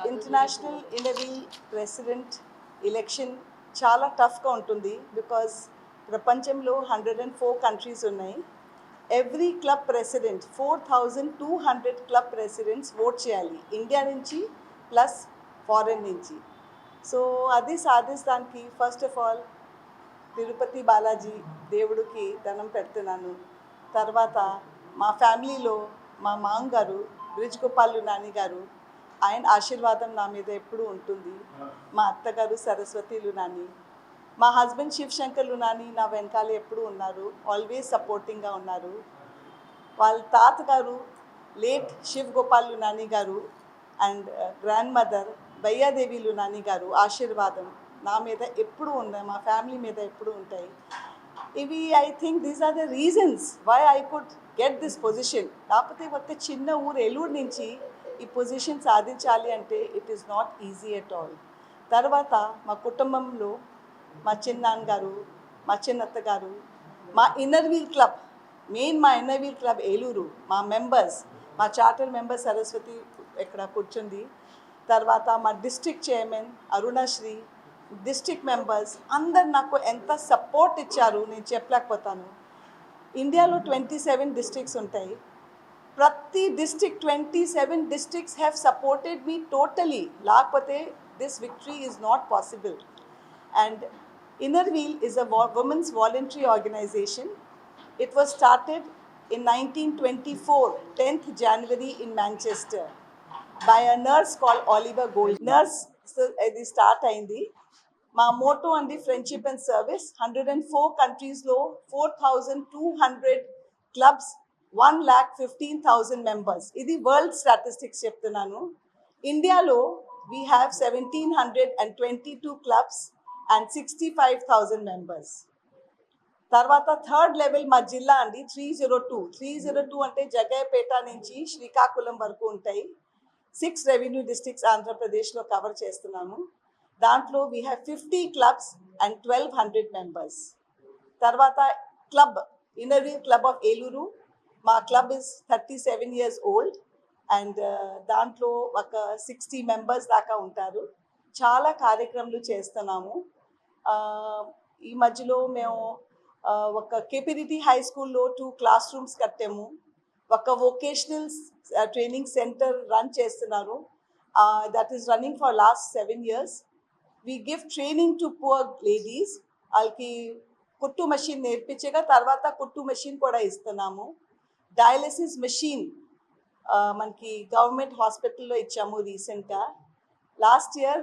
International ఇండవీ president election చాలా టఫ్గా ఉంటుంది బికాజ్ ప్రపంచంలో 104 కంట్రీస్ ఉన్నాయి. Every club president 4200 club presidents vote చేయాలి, ఇండియా నుంచి ప్లస్ ఫారెన్ నుంచి. సో అది సాధించడానికి first of all Tirupati Balaji దేవుడికి దండం పెడుతున్నాను. తర్వాత మా ఫ్యామిలీలో మా మామగారు బ్రిజ్ గోపాల్ నాని గారు, ఆయన ఆశీర్వాదం నా మీద ఎప్పుడూ ఉంటుంది. మా అత్తగారు సరస్వతి లునాని, మా హస్బెండ్ శివశంకర్ లునాని నా వెనకాల ఎప్పుడూ ఉన్నారు, ఆల్వేస్ సపోర్టింగ్గా ఉన్నారు. వాళ్ళ తాతగారు లేట్ శివ్ గోపాల్ లునాని గారు అండ్ గ్రాండ్ మదర్ బయ్యాదేవి లునాని గారు ఆశీర్వాదం నా మీద ఎప్పుడు ఉన్నాయి, మా ఫ్యామిలీ మీద ఎప్పుడు ఉంటాయి. ఇవి I think these are the reasons why I could get this position. కాకపోతే ఒక చిన్న ఊరు ఏలూరు నుంచి ఈ పొజిషన్ సాధించాలి అంటే it is not easy at all. తర్వాత మా కుటుంబంలో మా చిన్నాన్నగారు, మా చిన్నత్త గారు, మా ఇన్నర్ వీల్ క్లబ్, మా ఇన్నర్ వీల్ క్లబ్ ఏలూరు, మా మెంబర్స్, మా చార్టర్ మెంబర్ సరస్వతి ఇక్కడ కూర్చుంది. తర్వాత మా district chairman Arunasri, district members అందరు నాకు ఎంత సపోర్ట్ ఇచ్చారు నేను చెప్పలేకపోతాను. ఇండియాలో 27 డిస్ట్రిక్ట్స్ ఉంటాయి. ప్రతి district 27 districts have supported me totally. లేకపోతే this victory is not possible. And Inner Wheel is a women's voluntary organization. It was started in 1924, 10th January in Manchester by a nurse called Oliver Gold. Nurse ఇది start అయింది. మా Moto అండి friendship and service. 104 కంట్రీస్లో 4200 clubs, 1,15,000 members. ఇది world statistics చెప్తున్నాను. ఇండియాలో we have 1,722 clubs and 65,000 members. తర్వాత third level మా జిల్లా అండి 302 అంటే జగయ్యపేట నుంచి శ్రీకాకుళం వరకు ఉంటాయి. 6 రెవెన్యూ డిస్ట్రిక్ట్స్ ఆంధ్రప్రదేశ్లో కవర్ చేస్తున్నాము. దాంట్లో we have 50 clubs and 1,200 members. తర్వాత club inner wheel club of Eluru, మా club is 37 years old and దాంట్లో ఒక 60 మెంబర్స్ దాకా ఉంటారు. చాలా కార్యక్రమాలు చేస్తున్నాము. ఈ మధ్యలో మేము ఒక కేపీరిటీ హై స్కూల్లో 2 క్లాస్ రూమ్స్ కట్టాము. ఒక వొకేషనల్ ట్రైనింగ్ సెంటర్ రన్ చేస్తున్నారు. that is running for last 7 years. We give training to poor ladies. వాళ్ళకి కుట్టు మెషిన్ నేర్పించగా తర్వాత కుట్టు మెషిన్ కూడా ఇస్తున్నాము. డయాలసిస్ మెషిన్ మనకి గవర్నమెంట్ హాస్పిటల్లో ఇచ్చాము రీసెంట్గా. లాస్ట్ ఇయర్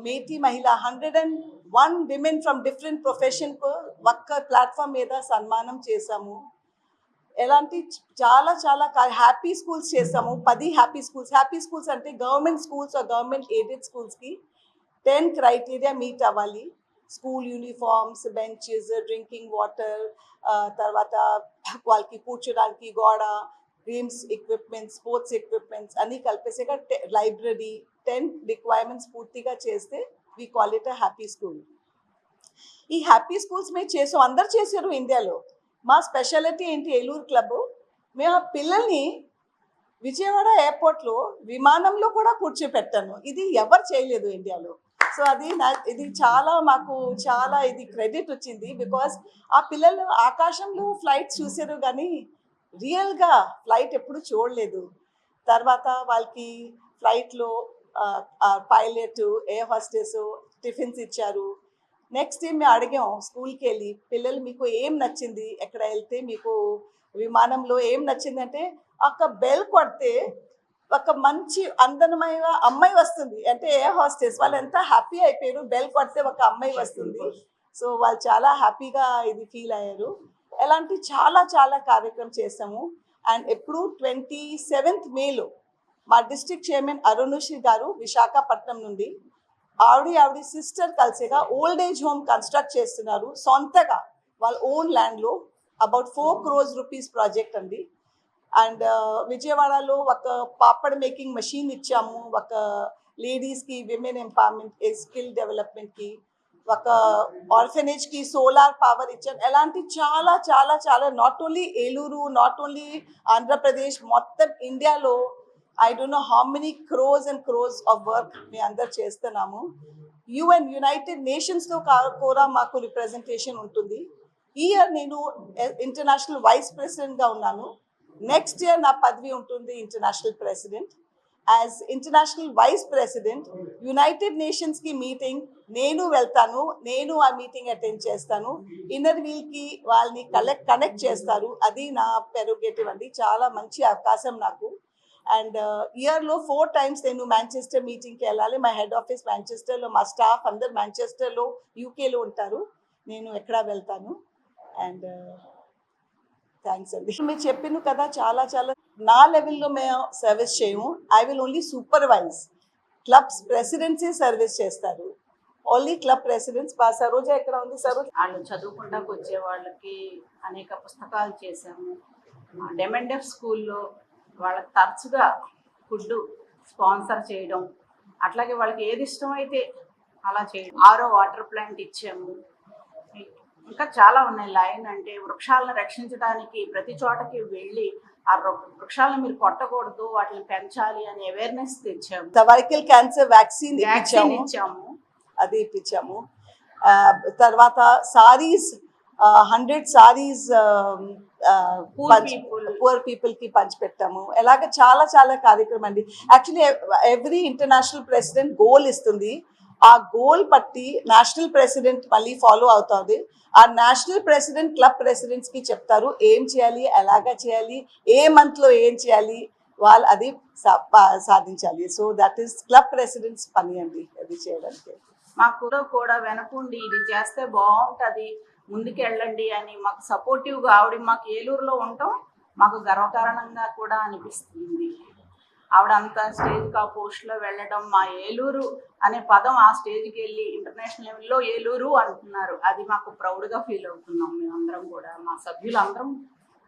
మేటీ మహిళ 101 విమెన్ ఫ్రమ్ డిఫరెంట్ ప్రొఫెషన్కు ఒక్క ప్లాట్ఫామ్ మీద సన్మానం చేశాము. ఎలాంటి చాలా చాలా హ్యాపీ స్కూల్స్ చేసాము. 10 హ్యాపీ స్కూల్స్ అంటే గవర్నమెంట్ స్కూల్స్ గవర్నమెంట్ ఎయిడెడ్ స్కూల్స్కి 10 క్రైటీరియా మీట్ అవ్వాలి. School uniforms, benches, drinking water, తర్వాత వాళ్ళకి కూర్చోడానికి గోడ, గేమ్స్ ఎక్విప్మెంట్స్, స్పోర్ట్స్ ఎక్విప్మెంట్స్ అన్నీ కలిపేసాక లైబ్రరీ 10 రిక్వైర్మెంట్స్ పూర్తిగా చేస్తే we call it a happy school. ఈ హ్యాపీ స్కూల్స్ మేము చేసాం, అందరు చేశారు ఇండియాలో. మా స్పెషాలిటీ ఏంటి, ఏలూరు క్లబ్ మేము ఆ పిల్లల్ని విజయవాడ ఎయిర్పోర్ట్లో విమానంలో కూడా కూర్చోపెట్టాను. ఇది ఎవరు చేయలేదు ఇండియాలో. సో ఇది చాలా మాకు చాలా ఇది క్రెడిట్ వచ్చింది. బికాస్ ఆ పిల్లలు ఆకాశంలో ఫ్లైట్ చూసారు కానీ రియల్గా ఫ్లైట్ ఎప్పుడు చూడలేదు. తర్వాత వాళ్ళకి ఫ్లైట్లో పైలట్, ఎయిర్ హోస్టెస్ టిఫిన్స్ ఇచ్చారు. నెక్స్ట్ టైం మేము అడిగాం స్కూల్కి వెళ్ళి, పిల్లలు మీకు ఏం నచ్చింది, ఎక్కడ వెళ్తే మీకు విమానంలో ఏం నచ్చిందంటే ఒక బెల్ కొడితే ఒక మంచి అందమైన అమ్మాయి వస్తుంది అంటే ఎయిర్ హోస్టెస్ వాళ్ళు ఎంత హ్యాపీ అయిపోయారు. బెల్ కొడితే ఒక అమ్మాయి వస్తుంది. సో వాళ్ళు చాలా హ్యాపీగా ఇది ఫీల్ అయ్యారు. ఎలాంటి చాలా చాలా కార్యక్రమం చేసాము. అండ్ ఎప్పుడు 27th మేలో మా డిస్ట్రిక్ట్ చైర్మన్ అరుణశ్రీ గారు విశాఖపట్నం నుండి ఆవిడ సిస్టర్ కలిసిగా ఓల్డ్ ఏజ్ హోమ్ కన్స్ట్రక్ట్ చేస్తున్నారు సొంతగా వాళ్ళ ఓన్ ల్యాండ్లో. అబౌట్ 4 crores rupees ప్రాజెక్ట్ అండి. అండ్ విజయవాడలో ఒక పాపడ్ మేకింగ్ మెషిన్ ఇచ్చాము. ఒక లేడీస్కి విమెన్ ఎంపవర్మెంట్, స్కిల్ డెవలప్మెంట్కి, ఒక ఆర్ఫనేజ్కి సోలార్ పవర్ ఇచ్చాము. ఎలాంటి చాలా చాలా చాలా not only Eluru, not only Andhra Pradesh, మొత్తం ఇండియాలో I don't know how many crores and crores of work మేము అందరు చేస్తున్నాము. UN యునైటెడ్ నేషన్స్లో కూడా మాకు రిప్రజెంటేషన్ ఉంటుంది. ఈ ఇయర్ నేను ఇంటర్నేషనల్ వైస్ ప్రెసిడెంట్గా ఉన్నాను. నెక్స్ట్ ఇయర్ నా పదవి ఉంటుంది international president. As international vice president united నేషన్స్కి మీటింగ్ నేను వెళ్తాను, నేను ఆ మీటింగ్ అటెండ్ చేస్తాను. ఇన్నర్ వీల్కి వాళ్ళని కనెక్ట్ చేస్తారు. అది నా ప్రెరోగేటివ్ అండి. చాలా మంచి అవకాశం నాకు. అండ్ ఇయర్లో 4 times నేను మాంచెస్టర్ మీటింగ్కి వెళ్ళాలి. మా హెడ్ ఆఫీస్ మాంచెస్టర్లో, మా స్టాఫ్ అందరు మాంచెస్టర్లో, యూకేలో ఉంటారు. నేను ఎక్కడ వెళ్తాను. అండ్ థ్యాంక్స్ అండి. మీరు చెప్పిన కదా చాలా చాలా నా లెవెల్లో మేము సర్వీస్ చేయము. I will only supervise. Clubs presidency service చేస్తారు. Only club presidents. సరోజ ఎక్కడ ఉంది? సరోజ వాళ్ళు చదువుకుంటాకు వచ్చే వాళ్ళకి అనేక పుస్తకాలు చేశాము. డెమెండెఫ్ స్కూల్లో వాళ్ళకి తరచుగా ఫుడ్ స్పాన్సర్ చేయడం, అట్లాగే వాళ్ళకి ఏది ఇష్టమైతే అలా చేయడం. ఆరో వాటర్ ప్లాంట్ ఇచ్చాము. ఇంకా చాలా ఉన్నాయి. లైన్ అంటే వృక్షాలను రక్షించడానికి ప్రతి చోటకి వెళ్ళి ఆ వృక్షాలను మీరు కొట్టకూడదు, వాటిని పెంచాలి అని అవేర్నెస్ తెచ్చాము. సర్వైకల్ క్యాన్సర్ వ్యాక్సిన్ ఇచ్చాము. అది ఇప్పించాము. తర్వాత సారీస్ 100 సారీస్ పూర్ పీపుల్కి పంచిపెట్టాము. ఎలాగ చాలా చాలా కార్యక్రమం అండి. Actually every international president goal ఇస్తుంది. ఆ గోల్ బట్టి నేషనల్ ప్రెసిడెంట్ మళ్ళీ ఫాలో అవుతుంది. ఆ నేషనల్ ప్రెసిడెంట్ క్లబ్ ప్రెసిడెంట్స్కి చెప్తారు ఏం చేయాలి, ఎలాగ చేయాలి, ఏ మంత్లో ఏం చేయాలి, వాళ్ళు అది సాధించాలి. So that is club presidents పని అండి అది చేయడానికి. మాకు కూడా వెనకుండి ఇది చేస్తే బాగుంటుంది, ముందుకెళ్ళండి అని మాకు సపోర్టివ్గా ఆవిడ మాకు ఏలూరులో ఉండటం మాకు గర్వకారణంగా కూడా అనిపిస్తుంది. ఆవిడ అంత స్టేజ్కి ఆ పోస్ట్లో వెళ్ళడం, మా ఏలూరు అనే పదం ఆ స్టేజ్కి వెళ్ళి ఇంటర్నేషనల్ లెవెల్లో ఏలూరు అంటున్నారు. అది మాకు ప్రౌడ్గా ఫీల్ అవుతున్నాం. మేమందరం కూడా, మా సభ్యులందరం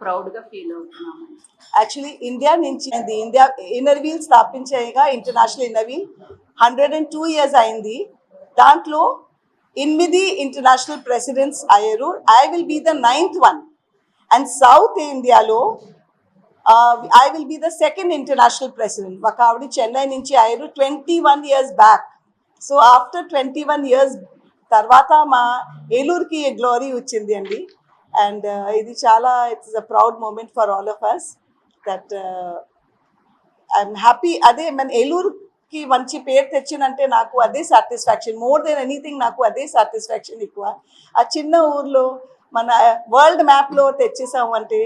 ప్రౌడ్గా ఫీల్ అవుతున్నాము. యాక్చువల్లీ ఇండియా నుంచి ఇండియా ఇన్నర్ వీల్ స్థాపించేగా ఇంటర్నేషనల్ ఇన్నర్ వీల్ 102 years అయింది. దాంట్లో 8 ఇంటర్నేషనల్ ప్రెసిడెంట్స్ అయ్యారు. I will be the 9th one. And south ఇండియాలో I will be the 2nd international president. ఒక ఆవిడ చెన్నై నుంచి అయ్యారు 21 years back. So after 21 years తర్వాత మా ఏలూరుకి గ్లోరీ వచ్చింది అండి. అండ్ ఇది చాలా it's a proud moment for all of us that I'm happy. అదే మన ఏలూరు కి మంచి పేరు తెచ్చినంటే నాకు అదే సాటిస్ఫాక్షన్, మోర్ దెన్ ఎనీథింగ్ నాకు అదే సాటిస్ఫాక్షన్ ఎక్కువ. ఆ చిన్న ఊర్లో మన వరల్డ్ మ్యాప్లో తెచ్చేసాము అంటే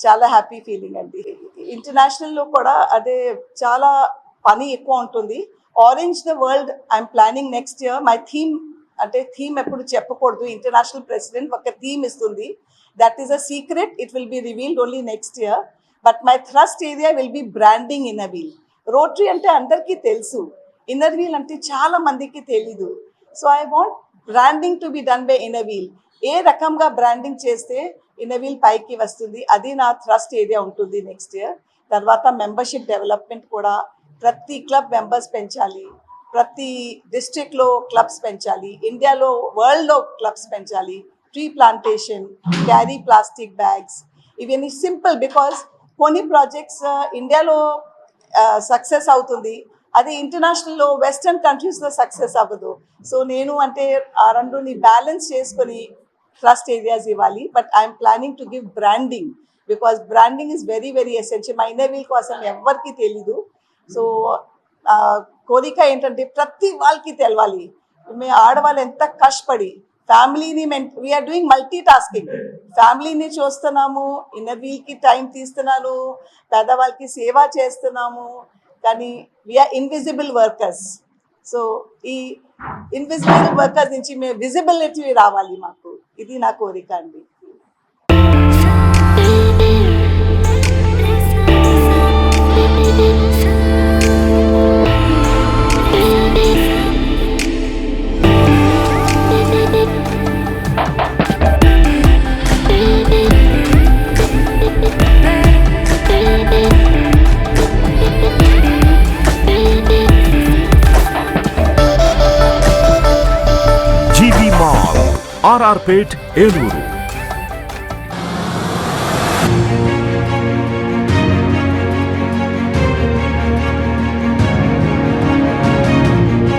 చాలా హ్యాపీ ఫీలింగ్ అండి. ఇంటర్నేషనల్లో కూడా అదే చాలా పని ఎక్కువ ఉంటుంది. Orange the world I'm planning next year. My theme అంటే థీమ్ ఎప్పుడు చెప్పకూడదు, ఇంటర్నేషనల్ ప్రెసిడెంట్ ఒక థీమ్ ఇస్తుంది. That is a secret, it will be revealed only next year. But my thrust area will be branding inner wheel. Rotary అంటే అందరికీ తెలుసు, inner wheel అంటే చాలా మందికి తెలీదు. So I want branding to be done by inner wheel. ఏ రకంగా branding చేస్తే ఇన్నర్ వీల్ పైకి వస్తుంది, అది నా థ్రస్ట్ ఏరియా ఉంటుంది నెక్స్ట్ ఇయర్. తర్వాత మెంబర్షిప్ డెవలప్మెంట్ కూడా, ప్రతి క్లబ్ మెంబర్స్ పెంచాలి, ప్రతి డిస్ట్రిక్ట్లో క్లబ్స్ పెంచాలి, ఇండియాలో వరల్డ్లో క్లబ్స్ పెంచాలి. Tree plantation, carry plastic bags, ఇవన్నీ సింపుల్. బికాస్ కొన్ని ప్రాజెక్ట్స్ ఇండియాలో సక్సెస్ అవుతుంది, అది ఇంటర్నేషనల్లో వెస్టర్న్ కంట్రీస్లో సక్సెస్ అవ్వదు. సో నేను అంటే ఆ రెండుని బ్యాలెన్స్ చేసుకొని ట్రస్ట్ ఏరియాస్ ఇవ్వాలి. But I'm planning to give branding, because branding is very very essential. మా ఇన్నర్ వీల్ కోసం ఎవరికి తెలీదు. సో కోరిక ఏంటంటే ప్రతి వాళ్ళకి తెలవాలి, మేము ఆడవాళ్ళు ఎంత కష్టపడి ఫ్యామిలీని వీఆర్ డూయింగ్ మల్టీ టాస్కింగ్. ఫ్యామిలీని చూస్తున్నాము, ఇన్నర్ వీల్కి టైం తీస్తున్నాను, పేదవాళ్ళకి సేవ చేస్తున్నాము, కానీ వీఆర్ ఇన్విజిబుల్ వర్కర్స్. సో ఈ ఇన్విజిబుల్ వర్కర్స్ నుంచి మేము విజిబిలిటీ రావాలి మాకు, ఇది నా కోరిక అండి. RR Pet, Eluru.